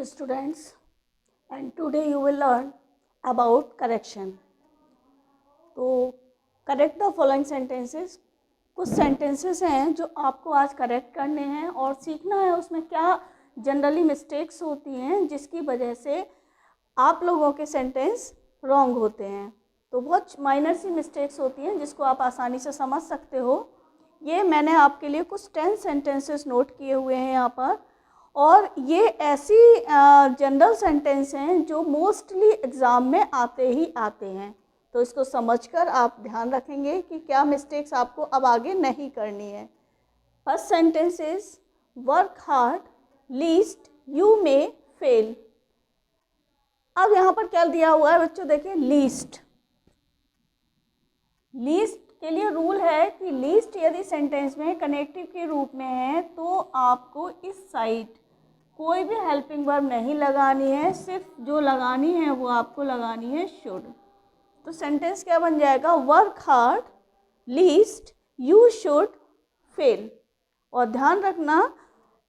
students, and today you will learn about correction. तो correct the following sentences, कुछ sentences हैं जो आपको आज करेक्ट करने हैं और सीखना है उसमें क्या जनरली मिस्टेक्स होती हैं जिसकी वजह से आप लोगों के सेंटेंस रॉन्ग होते हैं। तो बहुत माइनर सी मिस्टेक्स होती हैं जिसको आप आसानी से समझ सकते हो। ये मैंने आपके लिए कुछ 10 सेंटेंसेस नोट किए हुए हैं यहाँ पर, और ये ऐसी जनरल सेंटेंस हैं जो मोस्टली एग्ज़ाम में आते ही आते हैं। तो इसको समझकर आप ध्यान रखेंगे कि क्या मिस्टेक्स आपको अब आगे नहीं करनी है। First sentence is work hard least you may fail. अब यहाँ पर क्या दिया हुआ है बच्चों, देखिए लीस्ट। लीस्ट के लिए रूल है कि लीस्ट यदि सेंटेंस में कनेक्टिव के रूप में है तो आपको इस साइड कोई भी हेल्पिंग वर्ब नहीं लगानी है, सिर्फ जो लगानी है वो आपको लगानी है शुड। तो सेंटेंस क्या बन जाएगा, work hard least you should fail. और ध्यान रखना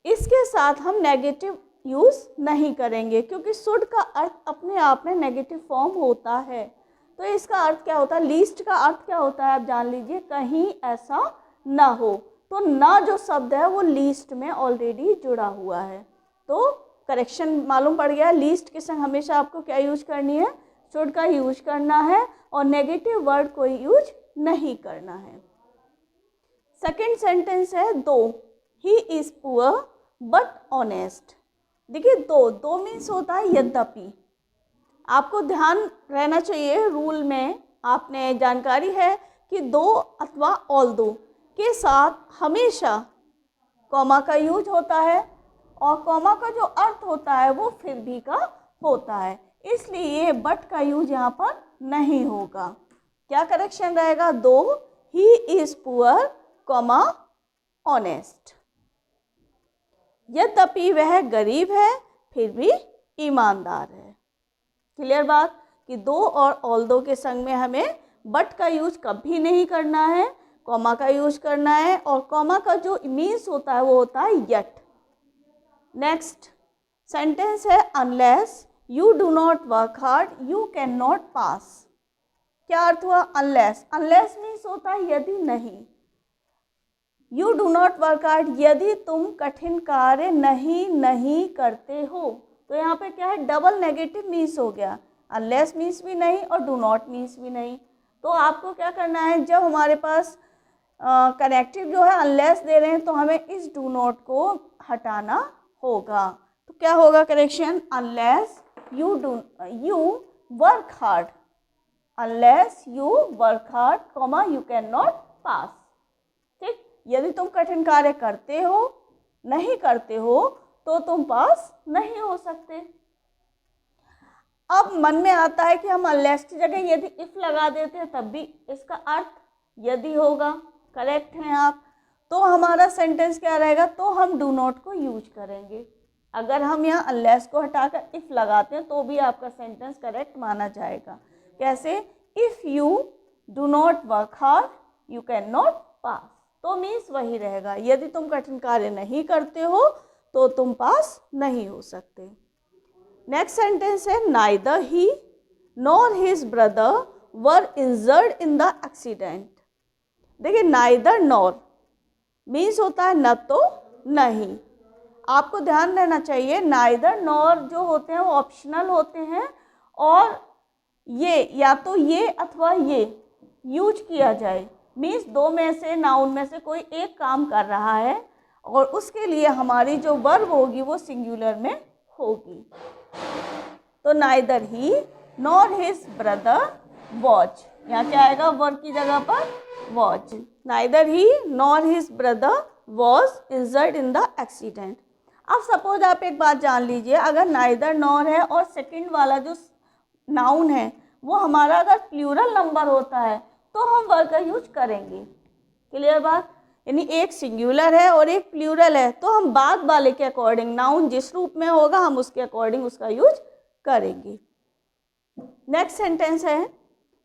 इसके साथ हम नेगेटिव यूज़ नहीं करेंगे क्योंकि शुड का अर्थ अपने आप में नेगेटिव फॉर्म होता है। तो इसका अर्थ क्या होता है, लीस्ट का अर्थ क्या होता है आप जान लीजिए, कहीं ऐसा ना हो। तो ना जो शब्द है वो लीस्ट में ऑलरेडी जुड़ा हुआ है। तो करेक्शन मालूम पड़ गया, लीस्ट के संग हमेशा आपको क्या यूज करनी है, शुड का यूज करना है और नेगेटिव वर्ड कोई यूज नहीं करना है। सेकंड सेंटेंस है दो he is poor but honest. देखिए दो मीन्स होता है यद्यपि। आपको ध्यान रहना चाहिए, रूल में आपने जानकारी है कि दो अथवा ऑल्दो के साथ हमेशा कॉमा का यूज होता है और कॉमा का जो अर्थ होता है वो फिर भी का होता है, इसलिए बट का यूज यहाँ पर नहीं होगा। क्या करेक्शन रहेगा, दो he is poor comma honest. यद्यपि वह गरीब है फिर भी ईमानदार है। क्लियर बात कि दो और ऑल्दो के संग में हमें बट का यूज कभी नहीं करना है, कॉमा का यूज करना है और कॉमा का जो मीन्स होता है वो होता है येट। नेक्स्ट सेंटेंस है unless you do not work hard you can not pass. क्या अर्थ हुआ, अनलेस, अनलेस मीन्स होता है यदि नहीं। You do not work hard, यदि तुम कठिन कार्य नहीं करते हो। तो यहाँ पे क्या है, डबल नेगेटिव मीन्स हो गया, अनलेस मीन्स भी नहीं और डू नॉट मीन्स भी नहीं। तो आपको क्या करना है, जब हमारे पास कनेक्टिव जो है अनलेस दे रहे हैं तो हमें इस डू नॉट को हटाना होगा। तो क्या होगा correction, unless you work hard, unless you work hard comma you can not pass. ठीक, यदि तुम कठिन कार्य करते हो नहीं करते हो तो तुम पास नहीं हो सकते। अब मन में आता है कि हम अनलेस की जगह यदि इफ लगा देते हैं तब भी इसका अर्थ यदि होगा। करेक्ट हैं आप। तो हमारा सेंटेंस क्या रहेगा, तो हम डू नॉट को यूज करेंगे। अगर हम यहाँ अनलेस को हटाकर इफ लगाते हैं तो भी आपका सेंटेंस करेक्ट माना जाएगा। कैसे, if you do not work hard you can not pass. तो मीन्स वही रहेगा, यदि तुम कठिन कार्य नहीं करते हो तो तुम पास नहीं हो सकते। नेक्स्ट सेंटेंस है neither he nor his brother were injured in the accident. देखिए नाइदर नॉर मीन्स होता है न तो नहीं। आपको ध्यान रहना चाहिए नाइदर नॉर जो होते हैं वो ऑप्शनल होते हैं और ये या तो ये अथवा ये यूज किया जाए। मीन्स दो में से नाउन में से कोई एक काम कर रहा है और उसके लिए हमारी जो वर्ब होगी वो सिंगुलर में होगी। तो नाइदर ही नॉर हिज ब्रदर वॉच, यहाँ क्या आएगा, वर्ब की जगह पर watch. Neither he nor his brother was injured in the accident. अब सपोज आप एक बात जान लीजिए, अगर नाइदर नॉर है और सेकंड वाला जो नाउन है वो हमारा अगर प्लूरल नंबर होता है तो हम वर्ब का यूज करेंगे। क्लियर बात, यानी एक सिंगुलर है और एक प्लूरल है तो हम बाद वाले के अकॉर्डिंग नाउन जिस रूप में होगा हम उसके अकॉर्डिंग उसका यूज करेंगे। नेक्स्ट सेंटेंस है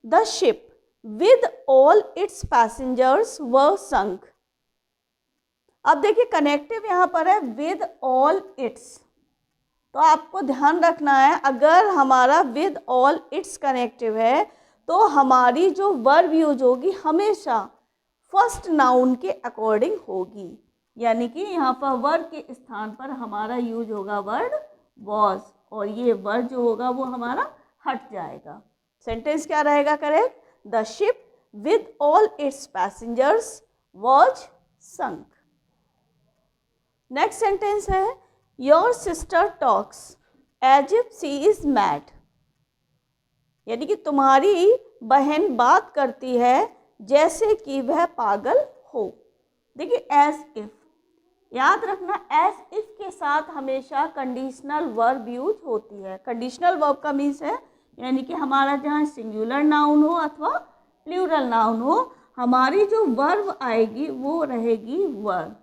the ship with all its passengers were sunk. अब देखिए कनेक्टिव यहाँ पर है विद ऑल इट्स, तो आपको ध्यान रखना है, अगर हमारा विद ऑल इट्स कनेक्टिव है तो हमारी जो वर्ब यूज होगी हमेशा फर्स्ट नाउन के अकॉर्डिंग होगी, यानी कि यहाँ पर वर्ब के स्थान पर हमारा यूज होगा वर्ड वॉज, और ये वर्ड जो होगा वो हमारा हट जाएगा। सेंटेंस क्या रहेगा correct? The ship with all its passengers was sunk. Next sentence है your sister talks as if she is mad, यानी कि तुम्हारी बहन बात करती है जैसे कि वह पागल हो। देखिए एज इफ, याद रखना एज इफ के साथ हमेशा कंडीशनल वर्ब यूज होती है। कंडीशनल वर्ब का मीन्स है यानी कि हमारा जहाँ सिंगुलर नाउन हो अथवा प्लूरल नाउन हो, हमारी जो वर्ब आएगी वो रहेगी वर्ब।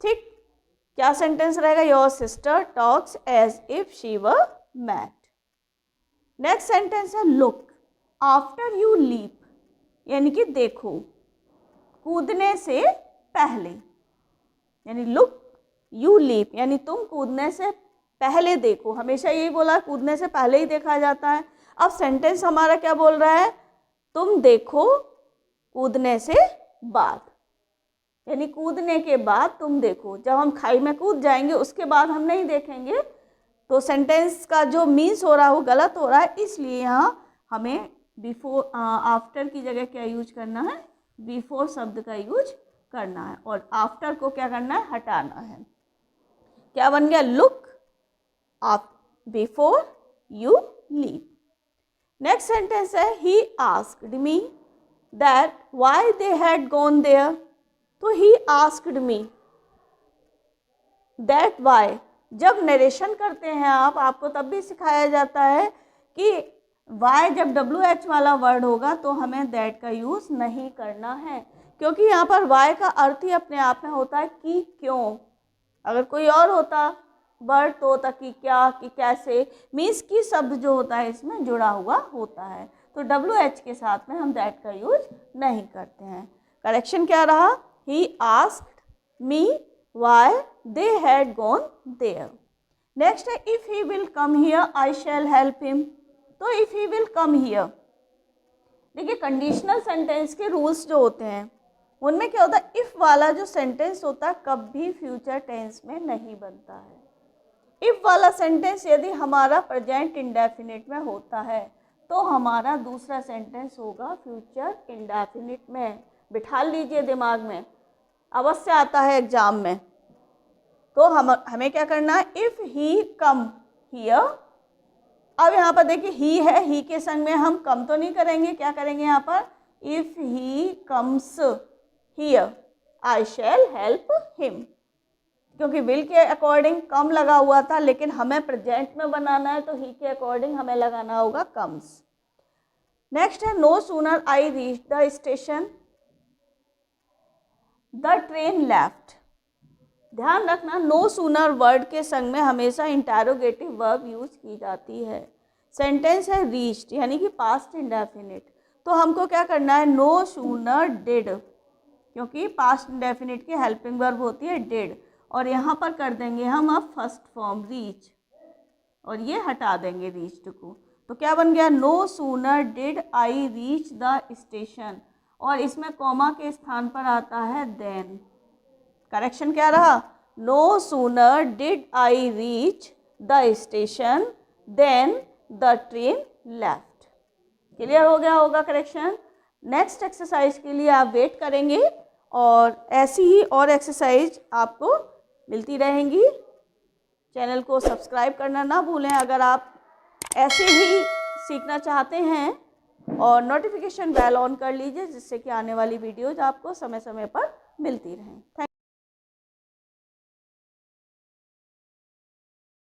ठीक, क्या सेंटेंस रहेगा? Your sister talks as if she were mad. Next sentence है लुक आफ्टर यू लीप, यानी कि देखो कूदने से पहले, यानी लुक यू लीप यानी तुम कूदने से पहले देखो। हमेशा यही बोला कूदने से पहले ही देखा जाता है। अब सेंटेंस हमारा क्या बोल रहा है? तुम देखो कूदने से बाद, यानी कूदने के बाद तुम देखो। जब हम खाई में कूद जाएंगे उसके बाद हम नहीं देखेंगे, तो सेंटेंस का जो मीन्स हो रहा है वो गलत हो रहा है। इसलिए यहाँ हमें बिफोर आफ्टर की जगह क्या यूज करना है? बिफोर शब्द का यूज करना है, और आफ्टर को क्या करना है? हटाना है। क्या बन गया? लुक आप before you leave. Next sentence है he asked me that why they had gone there, तो he asked me that why, जब नरेशन करते हैं आपको तब भी सिखाया जाता है कि वाई जब WH वाला वर्ड होगा तो हमें दैट का यूज़ नहीं करना है, क्योंकि यहाँ पर वाई का अर्थ ही अपने आप में होता है कि क्यों। अगर कोई और होता वर्ड तो होता कि क्या, कि कैसे, मीन्स की शब्द जो होता है इसमें जुड़ा हुआ होता है, तो WH के साथ में हम दैट का यूज नहीं करते हैं। करेक्शन क्या रहा? He asked me why they had gone there. Next है if he will come here I shall help him, तो if he will come here, देखिए कंडीशनल सेंटेंस के रूल्स जो होते हैं उनमें क्या होता है? इफ़ वाला जो सेंटेंस होता है कभी फ्यूचर टेंस में नहीं बनता है। इफ़ वाला सेंटेंस यदि हमारा प्रेजेंट इंडेफिनिट में होता है तो हमारा दूसरा सेंटेंस होगा फ्यूचर इंडेफिनिट में। बिठा लीजिए दिमाग में, अवश्य आता है एग्जाम में। तो हमें क्या करना है? इफ़ ही कम हियर, अब यहाँ पर देखिए ही है, ही के संग में हम कम तो नहीं करेंगे, क्या करेंगे यहाँ पर? If he comes here I shall help him, क्योंकि विल के अकॉर्डिंग कम लगा हुआ था, लेकिन हमें प्रेजेंट में बनाना है तो ही के अकॉर्डिंग हमें लगाना होगा कम्स। नेक्स्ट है no sooner I reach the station the train left. ध्यान रखना नो सूनर वर्ड के संग में हमेशा इंटेरोगेटिव वर्ब यूज की जाती है। सेंटेंस है रीच्ड यानी कि पास्ट इंडेफिनिट, तो हमको क्या करना है? नो सूनर डिड, क्योंकि पास्ट इंडेफिनिट की हेल्पिंग वर्ब होती है डिड, और यहाँ पर कर देंगे हम अब फर्स्ट फॉर्म रीच, और ये हटा देंगे रीच्ड को, तो क्या बन गया? No sooner did I reach the station, और इसमें कॉमा के स्थान पर आता है देन। करेक्शन क्या रहा? No sooner did I reach the station then the train left. Clear हो गया होगा करेक्शन? नेक्स्ट एक्सरसाइज के लिए आप वेट करेंगे, और ऐसी ही और एक्सरसाइज आपको मिलती रहेंगी। चैनल को सब्सक्राइब करना ना भूलें अगर आप ऐसे ही सीखना चाहते हैं, और नोटिफिकेशन बेल ऑन कर लीजिए जिससे कि आने वाली वीडियोज आपको समय समय पर मिलती रहें। थैंक